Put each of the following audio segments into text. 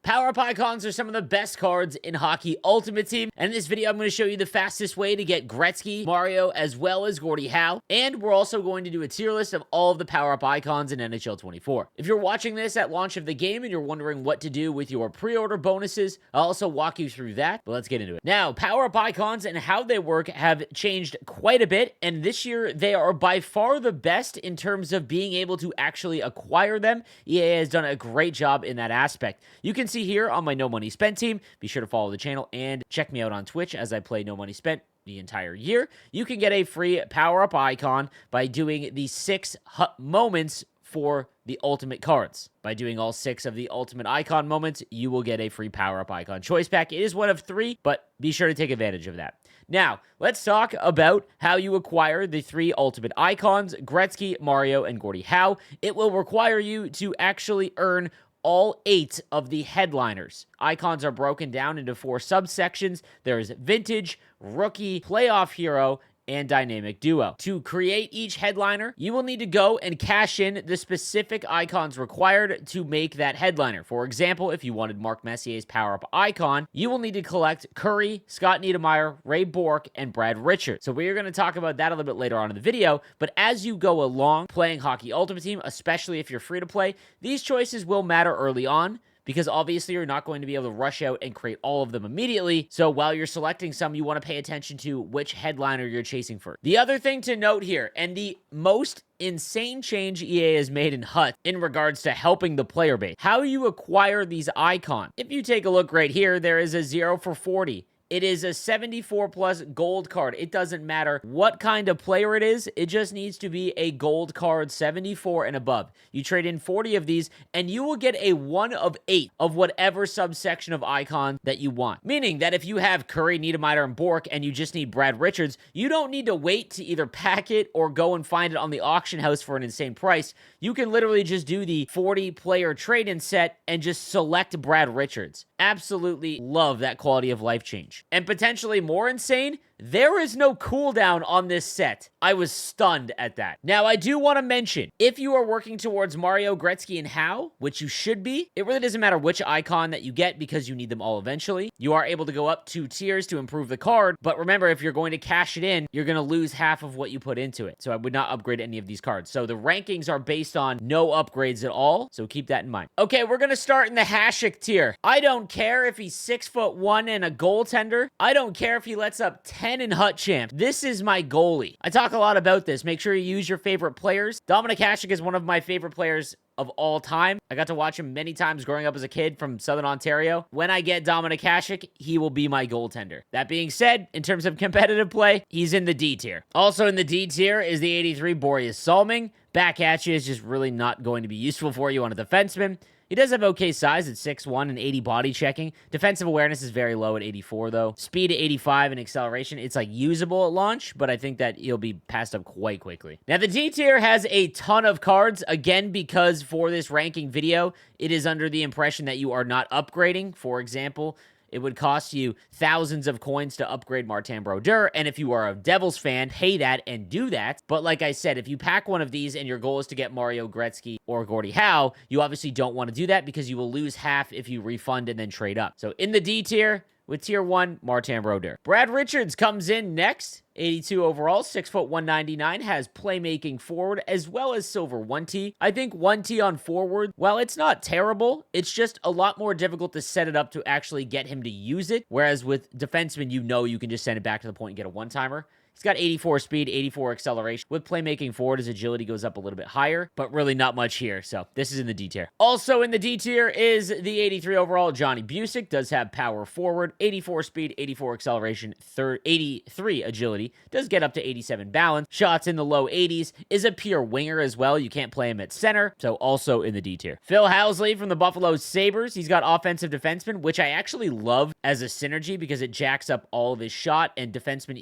Power-Up Icons are some of the best cards in Hockey Ultimate Team, and in this video I'm going to show you the fastest way to get Gretzky, Mario, as well as Gordie Howe, and we're also going to do a tier list of all of the Power-Up Icons in NHL 24. If you're watching this at launch of the game and you're wondering what to do with your pre-order bonuses, I'll also walk you through that, but let's get into it. Now, Power-Up Icons and how they work have changed quite a bit, and this year they are by far the best in terms of being able to actually acquire them. EA has done a great job in that aspect. You can see here on my No Money Spent team. Be sure to follow the channel and check me out on Twitch as I play No Money Spent the entire year. You can get a free power-up icon by doing the 6 moments for the ultimate cards. By doing all 6 of the ultimate icon moments, you will get a free power-up icon choice pack. It is one of 3, but be sure to take advantage of that. Now, let's talk about how you acquire the 3 ultimate icons, Gretzky, Mario, and Gordie Howe. It will require you to actually earn all 8 of the headliners. Icons are broken down into 4 subsections. There's Vintage, Rookie, Playoff Hero, and Dynamic Duo. To create each headliner, you will need to go and cash in the specific icons required to make that headliner. For example, if you wanted Mark Messier's power-up icon, you will need to collect Curry, Scott Niedermayer, Ray Bourque, and Brad Richards. So we're going to talk about that a little bit later on in the video, but as you go along playing Hockey Ultimate Team, especially if you're free to play, these choices will matter early on, because obviously you're not going to be able to rush out and create all of them immediately. So while you're selecting some, you want to pay attention to which headliner you're chasing first. The other thing to note here, and the most insane change EA has made in HUT in regards to helping the player base, how you acquire these icons. If you take a look right here, there is a 0 for 40. It is a 74 plus gold card. It doesn't matter what kind of player it is. It just needs to be a gold card 74 and above. You trade in 40 of these and you will get a 1 of 8 of whatever subsection of icon that you want. Meaning that if you have Curry, Niedermayer, and Bourque and you just need Brad Richards, you don't need to wait to either pack it or go and find it on the auction house for an insane price. You can literally just do the 40 player trade-in set and just select Brad Richards. Absolutely love that quality of life change. And potentially more insane, there is no cooldown on this set. I was stunned at that. Now, I do want to mention, if you are working towards Mario, Gretzky, and Howe, which you should be, it really doesn't matter which icon that you get because you need them all eventually. You are able to go up 2 tiers to improve the card, but remember, if you're going to cash it in, you're going to lose half of what you put into it. So I would not upgrade any of these cards. So the rankings are based on no upgrades at all, so keep that in mind. Okay, we're going to start in the Hasek tier. I don't care if he's 6'1" and a goaltender. I don't care if he lets up 10 in HUT Champ. This is my goalie. I talk a lot about this. Make sure you use your favorite players. Dominik Hasek is one of my favorite players of all time. I got to watch him many times growing up as a kid from Southern Ontario. When I get Dominik Hasek, he will be my goaltender. That being said, in terms of competitive play, he's in the D tier. Also in the D tier is the 83 Boreas Salming. Back at you is just really not going to be useful for you on a defenseman. He does have okay size at 6'1" and 80 body checking. Defensive awareness is very low at 84, though. Speed at 85 and acceleration, it's like usable at launch, but I think that he'll be passed up quite quickly. Now, the D tier has a ton of cards, again, because for this ranking video, it is under the impression that you are not upgrading. For example, it would cost you thousands of coins to upgrade Martin Brodeur, and if you are a Devils fan, pay that and do that. But like I said, if you pack one of these and your goal is to get Mario, Gretzky, or Gordie Howe, you obviously don't want to do that because you will lose half if you refund and then trade up. So in the D tier, with tier 1, Martin Brodeur. Brad Richards comes in next. 82 overall, 6'1", 199, has playmaking forward as well as silver 1T. I think 1T on forward, while it's not terrible, it's just a lot more difficult to set it up to actually get him to use it. Whereas with defensemen, you know you can just send it back to the point and get a one-timer. He's got 84 speed, 84 acceleration. With playmaking forward, his agility goes up a little bit higher, but really not much here. So this is in the D tier. Also in the D tier is the 83 overall Johnny Busick. Does have power forward, 84 speed, 84 acceleration, 83 agility. Does get up to 87 balance. Shots in the low 80s. Is a pure winger as well. You can't play him at center. So also in the D tier. Phil Housley from the Buffalo Sabres. He's got offensive defenseman, which I actually love as a synergy because it jacks up all of his shot and defenseman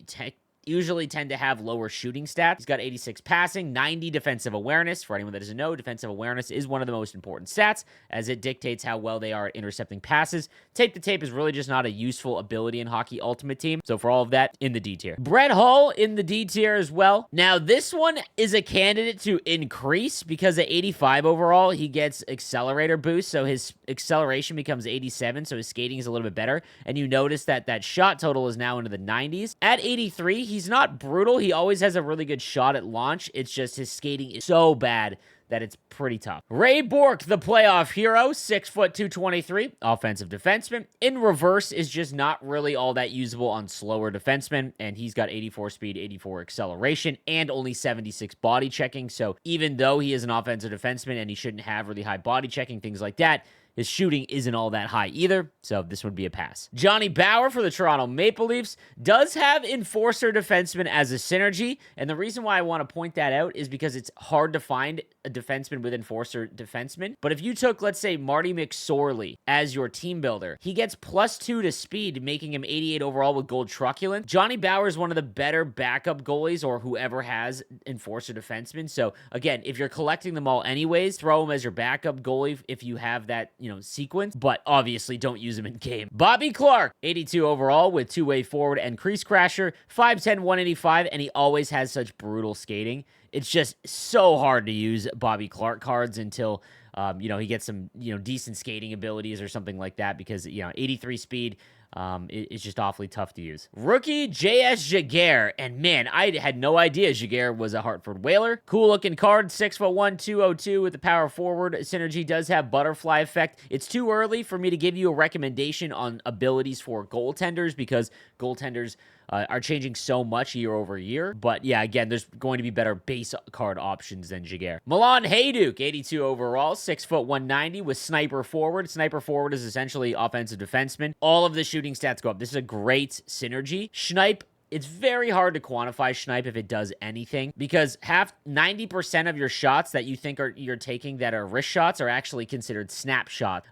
usually tend to have lower shooting stats. He's got 86 passing, 90 defensive awareness. For anyone that doesn't know, defensive awareness is one of the most important stats, as it dictates how well they are at intercepting passes. Tape to tape is really just not a useful ability in Hockey Ultimate Team. So for all of that, in the D tier. Brett Hull in the D tier as well. Now, this one is a candidate to increase because at 85 overall, he gets accelerator boost. So his acceleration becomes 87. So his skating is a little bit better. And you notice that that shot total is now into the 90s. At 83, he's not brutal. He always has a really good shot at launch. It's just his skating is so bad that it's pretty tough. Ray Bourque, the playoff hero, 6 foot 223, offensive defenseman. In reverse is just not really all that usable on slower defensemen, and he's got 84 speed, 84 acceleration, and only 76 body checking. So even though he is an offensive defenseman and he shouldn't have really high body checking, things like that, his shooting isn't all that high either, so this would be a pass. Johnny Bower for the Toronto Maple Leafs does have Enforcer Defenseman as a synergy, and the reason why I want to point that out is because it's hard to find a defenseman with Enforcer Defenseman. But if you took, let's say, Marty McSorley as your team builder, he gets +2 to speed, making him 88 overall with gold truculent. Johnny Bower is one of the better backup goalies, or whoever has Enforcer Defenseman. So again, if you're collecting them all anyways, throw him as your backup goalie if you have that, sequence, but obviously don't use him in game. Bobby Clark, 82 overall with two-way forward and crease crasher, 5'10", 185, and he always has such brutal skating. It's just so hard to use Bobby Clark cards until, he gets some, decent skating abilities or something like that, because, 83 speed, it's just awfully tough to use. Rookie J.S. Giguère, and man, I had no idea Giguère was a Hartford Whaler. Cool looking card, 6'1", 202 with the power forward. Synergy does have butterfly effect. It's too early for me to give you a recommendation on abilities for goaltenders, because goaltenders are changing so much year over year. But yeah, again, there's going to be better base card options than Giguère. Milan Hajduk, 82 overall, 6 foot 190 with sniper forward. Sniper forward is essentially offensive defenseman. All of the shooting stats go up. This is a great synergy. Schneip, it's very hard to quantify Schneip if it does anything, because 90% of your shots that you think you're taking that are wrist shots are actually considered snapshot.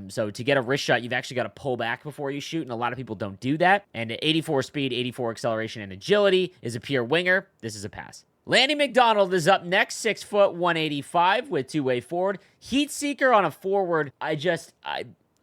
So to get a wrist shot, you've actually got to pull back before you shoot, and a lot of people don't do that. And at 84 speed, 84 acceleration, and agility is a pure winger. This is a pass. Lanny McDonald is up next, 6 foot 185 with two-way forward. Heat seeker on a forward.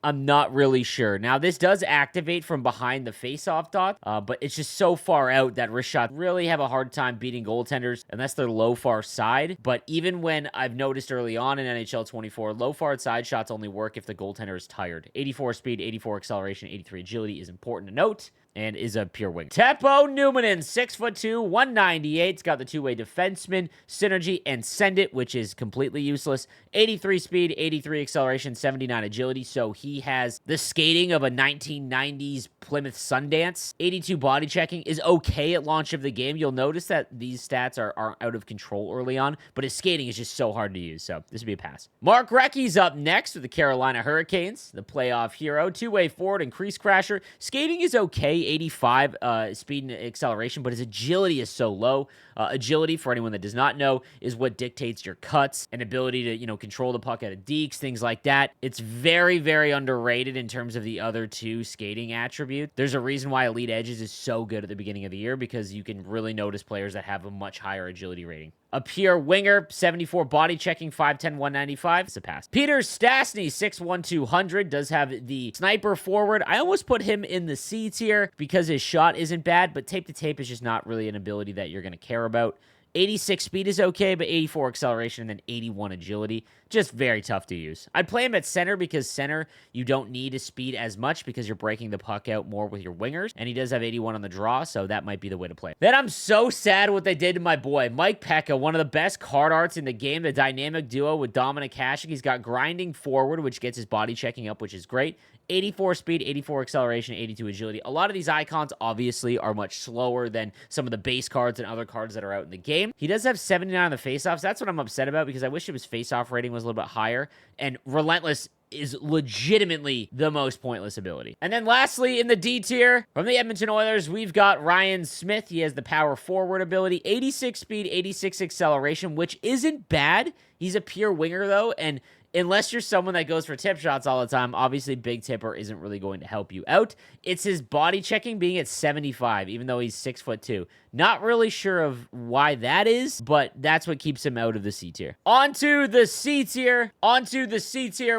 I'm not really sure. Now, this does activate from behind the face-off dot, but it's just so far out that wrist shots really have a hard time beating goaltenders unless they're low far side. But even when I've noticed early on in NHL 24, low far side shots only work if the goaltender is tired. 84 speed, 84 acceleration, 83 agility is important to note, and is a pure wing. Teppo Numminen, 6'2", 198. It's got the two-way defenseman, synergy, and send it, which is completely useless. 83 speed, 83 acceleration, 79 agility. So he has the skating of a 1990s Plymouth Sundance. 82 body checking is okay at launch of the game. You'll notice that these stats are out of control early on, but his skating is just so hard to use. So this would be a pass. Mark Recchi's up next with the Carolina Hurricanes, the playoff hero, two-way forward and crease crasher. Skating is okay, 85 speed and acceleration, but his agility is so low. Agility, for anyone that does not know, is what dictates your cuts and ability to, control the puck out of dekes, things like that. It's very, very underrated in terms of the other two skating attributes. There's a reason why Elite Edges is so good at the beginning of the year, because you can really notice players that have a much higher agility rating. A pure winger, 74 body checking, 5'10", 195. It's a pass. Peter Stastny, 6'1", 200, does have the sniper forward. I almost put him in the C tier because his shot isn't bad, but tape to tape is just not really an ability that you're going to care about. 86 speed is okay, but 84 acceleration and then 81 agility. Just very tough to use. I'd play him at center, because center, you don't need his speed as much because you're breaking the puck out more with your wingers. And he does have 81 on the draw, so that might be the way to play. Then I'm so sad what they did to my boy, Mike Pekka, one of the best card arts in the game, the dynamic duo with Dominic Hasek. He's got grinding forward, which gets his body checking up, which is great. 84 speed, 84 acceleration, 82 agility. A lot of these icons, obviously, are much slower than some of the base cards and other cards that are out in the game. He does have 79 on the faceoffs. That's what I'm upset about, because I wish his faceoff rating was a little bit higher. And Relentless is legitimately the most pointless ability. And then lastly, in the D tier, from the Edmonton Oilers, we've got Ryan Smith. He has the power forward ability, 86 speed, 86 acceleration, which isn't bad. He's a pure winger, though, and unless you're someone that goes for tip shots all the time, obviously Big Tipper isn't really going to help you out. It's his body checking being at 75, even though he's 6'2". Not really sure of why that is, but that's what keeps him out of the C tier. Onto the C tier.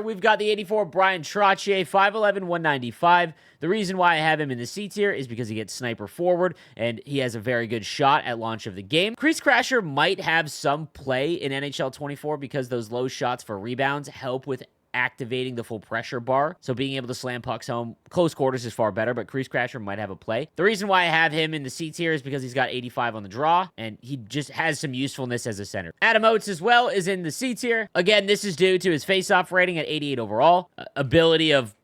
We've got the 84 Brian Trottier, 5'11", 195. The reason why I have him in the C tier is because he gets sniper forward, and he has a very good shot at launch of the game. Crease Crasher might have some play in NHL 24 because those low shots for rebounds help with activating the full pressure bar. So being able to slam pucks home close quarters is far better, but Crease Crasher might have a play. The reason why I have him in the C tier is because he's got 85 on the draw, and he just has some usefulness as a center. Adam Oates as well is in the C tier. Again, this is due to his face-off rating at 88 overall. Ability of,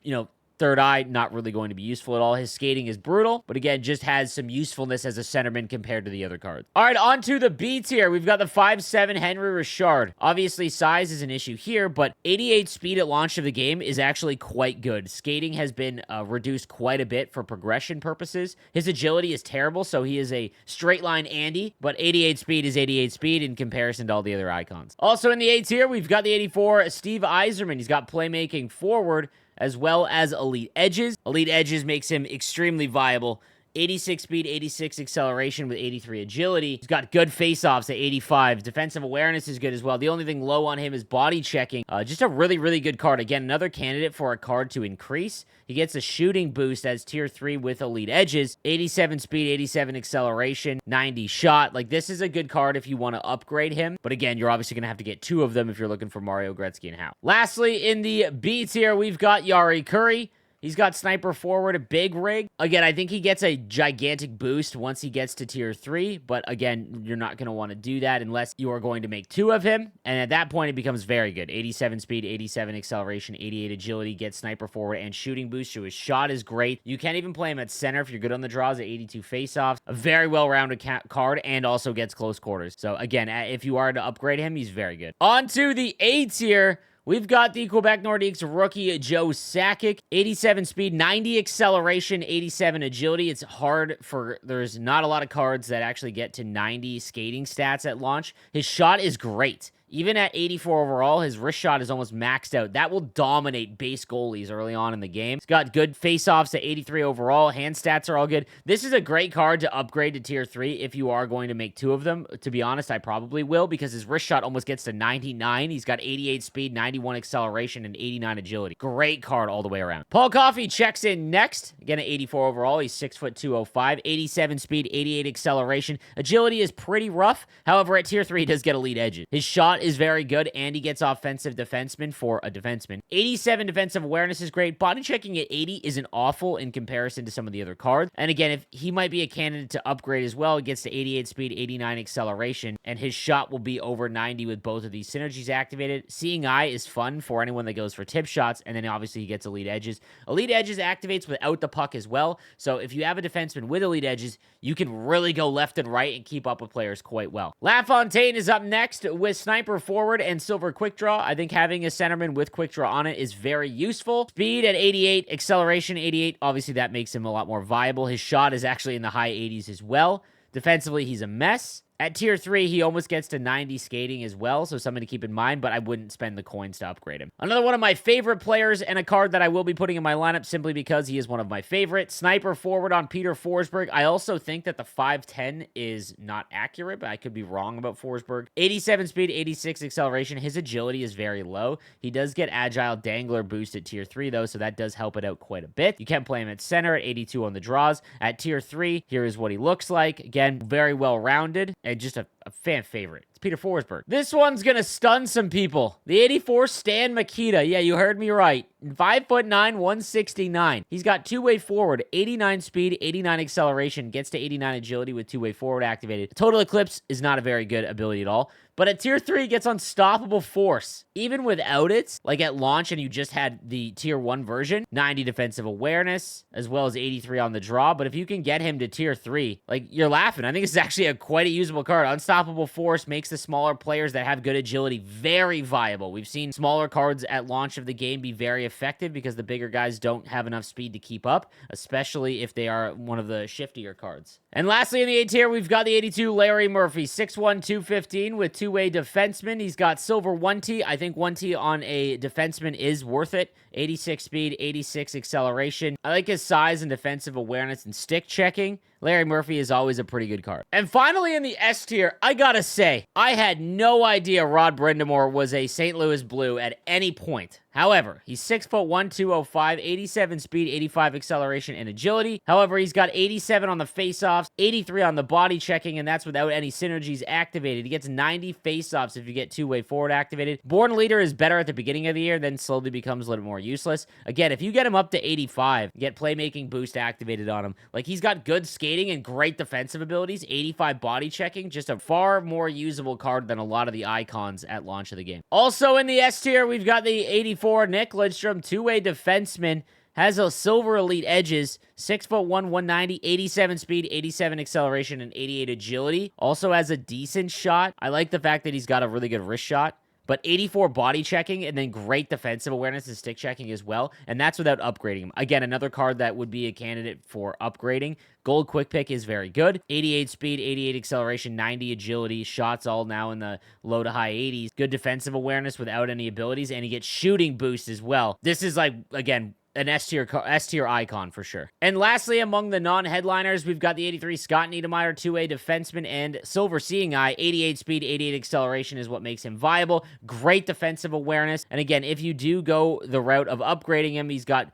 third eye, not really going to be useful at all. His skating is brutal, but again, just has some usefulness as a centerman compared to the other cards. All right, on to the B tier. We've got the 5'7" Henry Richard. Obviously, size is an issue here, but 88 speed at launch of the game is actually quite good. Skating has been reduced quite a bit for progression purposes. His agility is terrible, so he is a straight line Andy, but 88 speed is 88 speed in comparison to all the other icons. Also in the A tier, we've got the 84 Steve Yzerman. He's got playmaking forward, as well as elite edges. Elite edges makes him extremely viable. 86 speed, 86 acceleration with 83 agility. He's got good face-offs at 85. Defensive awareness is good as well. The only thing low on him is body checking. Just a really, really good card. Again, another candidate for a card to increase. He gets a shooting boost as tier 3 with elite edges. 87 speed, 87 acceleration, 90 shot. Like, this is a good card if you want to upgrade him. But again, you're obviously going to have to get 2 of them if you're looking for Mario, Gretzky, and Howe. Lastly, in the B tier, we've got Yari Curry. He's got sniper forward, a big rig. Again, I think he gets a gigantic boost once he gets to tier 3, but again, you're not going to want to do that unless you are going to make 2 of him, and at that point, it becomes very good. 87 speed, 87 acceleration, 88 agility, gets sniper forward, and shooting boost, so his shot is great. You can't even play him at center if you're good on the draws at 82 faceoffs. A very well-rounded card, and also gets close quarters. So again, if you are to upgrade him, he's very good. On to the A tier. We've got the Quebec Nordiques rookie Joe Sakic, 87 speed, 90 acceleration, 87 agility. It's hard there's not a lot of cards that actually get to 90 skating stats at launch. His shot is great. Even at 84 overall, his wrist shot is almost maxed out. That will dominate base goalies early on in the game. He's got good face-offs at 83 overall. Hand stats are all good. This is a great card to upgrade to tier 3 if you are going to make 2 of them. To be honest, I probably will because his wrist shot almost gets to 99. He's got 88 speed, 91 acceleration, and 89 agility. Great card all the way around. Paul Coffey checks in next. Again, at 84 overall, he's 6'2", 87 speed, 88 acceleration. Agility is pretty rough. However, at tier 3, he does get elite edges. His shot is very good, and he gets offensive defenseman for a defenseman. 87 defensive awareness is great. Body checking at 80 isn't awful in comparison to some of the other cards. And again, if he might be a candidate to upgrade as well, he gets to 88 speed, 89 acceleration, and his shot will be over 90 with both of these synergies activated. Seeing Eye is fun for anyone that goes for tip shots, and then obviously he gets elite edges. Elite edges activates without the puck as well, so if you have a defenseman with elite edges, you can really go left and right and keep up with players quite well. LaFontaine is up next with sniper forward and silver quick draw. I think having a centerman with quick draw on it is very useful. Speed at 88, acceleration 88. Obviously, that makes him a lot more viable. His shot is actually in the high 80s as well. Defensively, he's a mess. At tier 3, he almost gets to 90 skating as well, so something to keep in mind, but I wouldn't spend the coins to upgrade him. Another one of my favorite players, and a card that I will be putting in my lineup simply because he is one of my favorites. Sniper forward on Peter Forsberg. I also think that the 5'10 is not accurate, but I could be wrong about Forsberg. 87 speed, 86 acceleration. His agility is very low. He does get agile dangler boost at tier 3, though, so that does help it out quite a bit. You can play him at center at 82 on the draws. At tier 3, here is what he looks like. Again, very well-rounded. And just a fan favorite. It's Peter Forsberg. This one's gonna stun some people. The 84 Stan Mikita. Yeah, you heard me right. 5'9", 169. He's got two-way forward, 89 speed, 89 acceleration, gets to 89 agility with two-way forward activated. Total Eclipse is not a very good ability at all. But at tier 3, he gets unstoppable force. Even without it, like at launch and you just had the tier 1 version, 90 defensive awareness, as well as 83 on the draw. But if you can get him to tier 3, like, you're laughing. I think it's actually quite a usable card. Unstoppable unstoppable force makes the smaller players that have good agility very viable. We've seen smaller cards at launch of the game be very effective because the bigger guys don't have enough speed to keep up, especially if they are one of the shiftier cards. And lastly, in the A tier, we've got the 82 Larry Murphy, 6'1", 215 with two-way defenseman. He's got silver 1T. I think 1T on a defenseman is worth it. 86 speed, 86 acceleration. I like his size and defensive awareness and stick checking. Larry Murphy is always a pretty good card. And finally, in the S tier, I gotta say, I had no idea Rod Brind'Amour was a St. Louis Blue at any point. However, he's 6'1", 205, 87 speed, 85 acceleration and agility. However, he's got 87 on the faceoffs, 83 on the body checking, and that's without any synergies activated. He gets 90 faceoffs if you get two-way forward activated. Born Leader is better at the beginning of the year, then slowly becomes a little more useless. Again, if you get him up to 85, get playmaking boost activated on him. Like, he's got good skating and great defensive abilities, 85 body checking, just a far more usable card than a lot of the icons at launch of the game. Also in the S tier, we've got the 84 Nick Lidstrom, two-way defenseman, has a silver elite edges, 6'1", 190, 87 speed, 87 acceleration, and 88 agility. Also has a decent shot. I like the fact that he's got a really good wrist shot. But 84 body checking and then great defensive awareness and stick checking as well. And that's without upgrading him. Again, another card that would be a candidate for upgrading. Gold Quick Pick is very good. 88 speed, 88 acceleration, 90 agility. Shots all now in the low to high 80s. Good defensive awareness without any abilities. And he gets shooting boost as well. This is like, again, an S-tier icon for sure. And lastly, among the non-headliners, we've got the 83 Scott Niedermayer, two-way defenseman, and Silver Seeing Eye. 88 speed, 88 acceleration is what makes him viable. Great defensive awareness. And again, if you do go the route of upgrading him, he's got,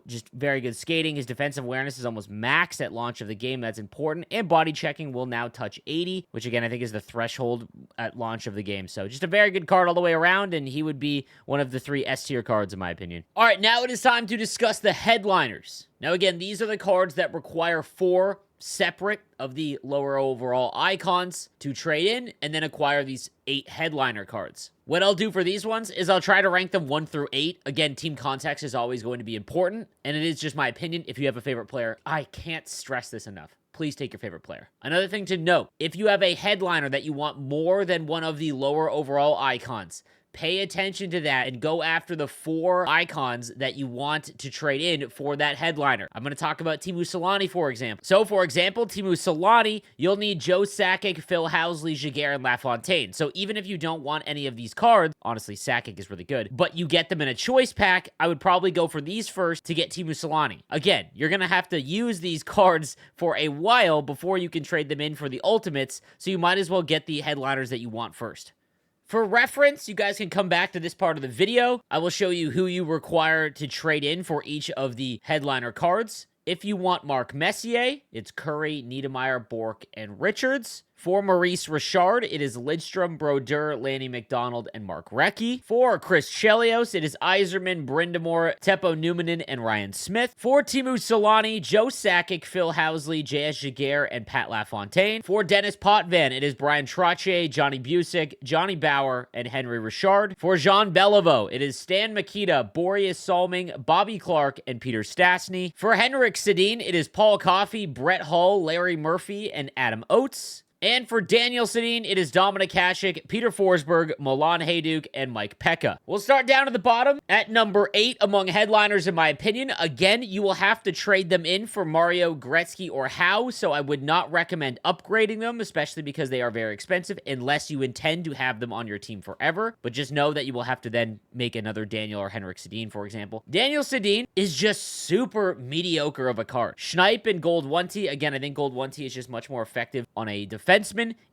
just very good skating. His defensive awareness is almost maxed at launch of the game. That's important. And body checking will now touch 80, which again, I think is the threshold at launch of the game. So just a very good card all the way around, and he would be one of the 3 S-tier cards in my opinion. All right, now it is time to discuss the headliners. Now again, these are the cards that require 4 separate of the lower overall icons to trade in and then acquire these 8 headliner cards. What I'll do for these ones is I'll try to rank them 1 through 8. Again, team context is always going to be important, and it is just my opinion. If you have a favorite player, I can't stress this enough. Please take your favorite player. Another thing to note, if you have a headliner that you want more than one of the lower overall icons, pay attention to that and go after the 4 icons that you want to trade in for that headliner. I'm going to talk about Teemu Selanne, for example. So, for example, Teemu Selanne, you'll need Joe Sakic, Phil Housley, Jaguar, and LaFontaine. So even if you don't want any of these cards, honestly, Sakic is really good, but you get them in a choice pack, I would probably go for these first to get Teemu Selanne. Again, you're going to have to use these cards for a while before you can trade them in for the ultimates, so you might as well get the headliners that you want first. For reference, you guys can come back to this part of the video. I will show you who you require to trade in for each of the headliner cards. If you want Mark Messier, it's Curry, Niedermayer, Bork, and Richards. For Maurice Richard, it is Lidstrom, Brodeur, Lanny McDonald, and Mark Recchi. For Chris Chelios, it is Yzerman, Brind'Amour, Teppo Numminen, and Ryan Smith. For Teemu Selanne, Joe Sakic, Phil Housley, J.S. Jaguar, and Pat LaFontaine. For Dennis Potvin, it is Brian Trottier, Johnny Busick, Johnny Bauer, and Henry Richard. For Jean Beliveau, it is Stan Mikita, Boreas Salming, Bobby Clark, and Peter Stastny. For Henrik Sedin, it is Paul Coffey, Brett Hull, Larry Murphy, and Adam Oates. And for Daniel Sedin, it is Dominic Hasek, Peter Forsberg, Milan Hajduk, and Mike Pekka. We'll start down at the bottom at number 8 among headliners, in my opinion. Again, you will have to trade them in for Mario, Gretzky, or Howe, so I would not recommend upgrading them, especially because they are very expensive, unless you intend to have them on your team forever. But just know that you will have to then make another Daniel or Henrik Sedin, for example. Daniel Sedin is just super mediocre of a card. Schneip and Gold 1T, again, I think Gold 1T is just much more effective on a defenseman.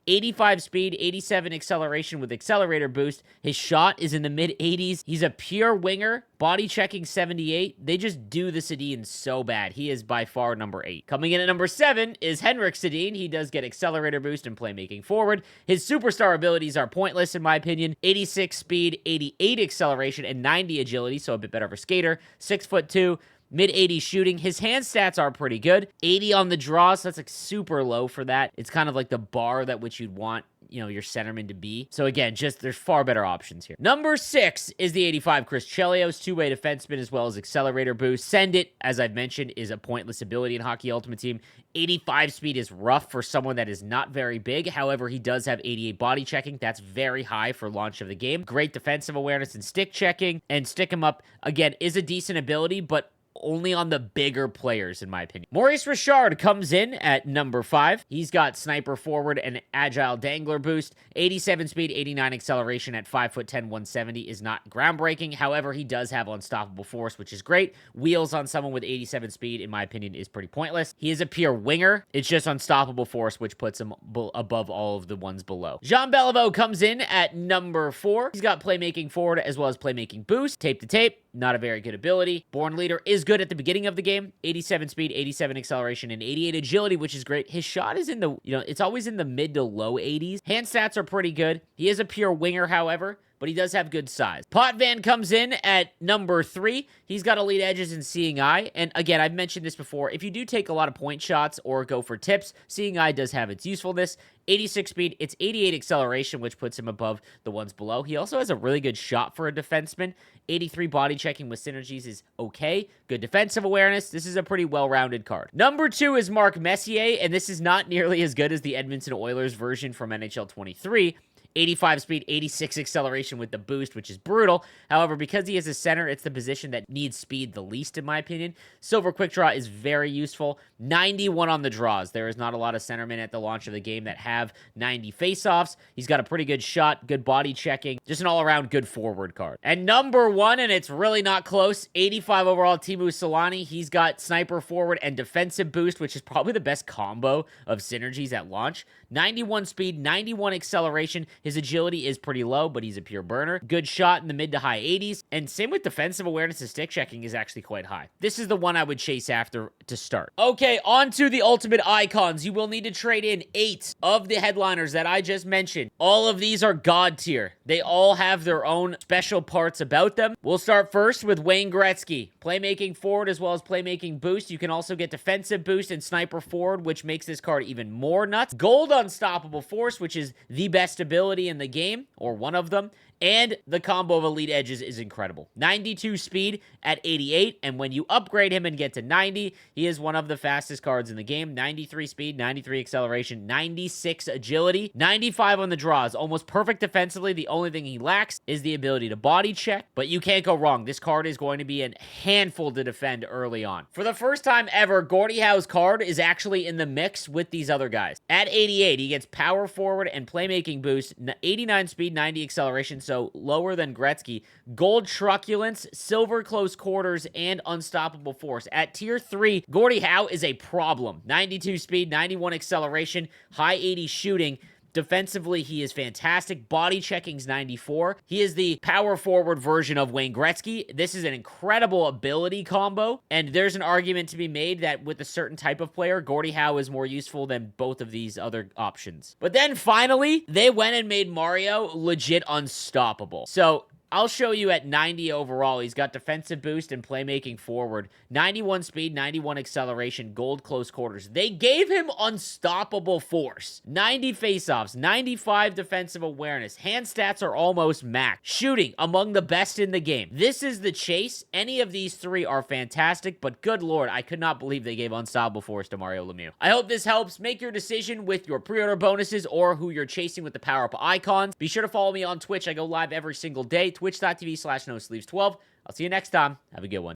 85 speed, 87 acceleration with accelerator boost. His shot is in the mid-80s. He's a pure winger. Body checking 78. They just do the Sedin so bad. He is by far number 8. Coming in at number 7 is Henrik Sedin. He does get accelerator boost and playmaking forward. His superstar abilities are pointless in my opinion. 86 speed, 88 acceleration, and 90 agility, so a bit better of a skater. 6'2". Mid-80s shooting. His hand stats are pretty good. 80 on the draw, so that's like super low for that. It's kind of like the bar that which you'd want your centerman to be. So again, just there's far better options here. Number 6 is the 85 Chris Chelios, two-way defenseman as well as accelerator boost. Send It, as I've mentioned, is a pointless ability in Hockey Ultimate Team. 85 speed is rough for someone that is not very big. However, he does have 88 body checking. That's very high for launch of the game. Great defensive awareness and stick checking. And stick him up, again, is a decent ability, but only on the bigger players, in my opinion. Maurice Richard comes in at number 5. He's got sniper forward and agile dangler boost. 87 speed, 89 acceleration at 5'10", 170 is not groundbreaking. However, he does have unstoppable force, which is great. Wheels on someone with 87 speed, in my opinion, is pretty pointless. He is a pure winger. It's just unstoppable force, which puts him above all of the ones below. Jean Beliveau comes in at number 4. He's got playmaking forward as well as playmaking boost. Tape to tape. Not a very good ability. Born Leader is good at the beginning of the game. 87 speed, 87 acceleration, and 88 agility, which is great. His shot is in the, it's always in the mid to low 80s. Hand stats are pretty good. He is a pure winger, however, but he does have good size. Potvin comes in at number 3. He's got elite edges and Seeing Eye. And again, I've mentioned this before. If you do take a lot of point shots or go for tips, Seeing Eye does have its usefulness. 86 speed, it's 88 acceleration, which puts him above the ones below. He also has a really good shot for a defenseman. 83 body checking with synergies is okay. Good defensive awareness. This is a pretty well-rounded card. Number 2 is Mark Messier, and this is not nearly as good as the Edmonton Oilers version from NHL 23. 85 speed, 86 acceleration with the boost, which is brutal. However, because he is a center, it's the position that needs speed the least, in my opinion. Silver Quick Draw is very useful. 91 on the draws. There is not a lot of centermen at the launch of the game that have 90 faceoffs. He's got a pretty good shot, good body checking, just an all-around good forward card. And number 1, and it's really not close, 85 overall, Teemu Selanne. He's got sniper forward and defensive boost, which is probably the best combo of synergies at launch. 91 speed, 91 acceleration. His agility is pretty low, but he's a pure burner. Good shot in the mid to high 80s. And same with defensive awareness and stick checking is actually quite high. This is the one I would chase after to start. Okay, on to the ultimate icons. You will need to trade in 8 of the headliners that I just mentioned. All of these are god tier. They all have their own special parts about them. We'll start first with Wayne Gretzky. Playmaking forward as well as playmaking boost. You can also get defensive boost and sniper forward, which makes this card even more nuts. Gold unstoppable force, which is the best ability in the game, or one of them. And the combo of elite edges is incredible. 92 speed at 88, and when you upgrade him and get to 90, he is one of the fastest cards in the game. 93 speed, 93 acceleration, 96 agility, 95 on the draws. Almost perfect defensively. The only thing he lacks is the ability to body check, but you can't go wrong. This card is going to be a handful to defend early on. For the first time ever, Gordie Howe's card is actually in the mix with these other guys. At 88, he gets power forward and playmaking boost, 89 speed, 90 acceleration, so lower than Gretzky. Gold truculence, silver close quarters, and unstoppable force. At tier 3, Gordie Howe is a problem. 92 speed, 91 acceleration, high 80 shooting. Defensively, he is fantastic. Body checking's 94. He is the power forward version of Wayne Gretzky. This is an incredible ability combo, and there's an argument to be made that with a certain type of player, Gordie Howe is more useful than both of these other options. But then finally, they went and made Mario legit unstoppable. So I'll show you at 90 overall. He's got defensive boost and playmaking forward. 91 speed, 91 acceleration, gold close quarters. They gave him unstoppable force. 90 faceoffs, 95 defensive awareness. Hand stats are almost max. Shooting, among the best in the game. This is the chase. Any of these 3 are fantastic, but good lord, I could not believe they gave unstoppable force to Mario Lemieux. I hope this helps. Make your decision with your pre-order bonuses or who you're chasing with the power-up icons. Be sure to follow me on Twitch. I go live every single day. Twitch.tv/nosleeves12. I'll see you next time. Have a good one.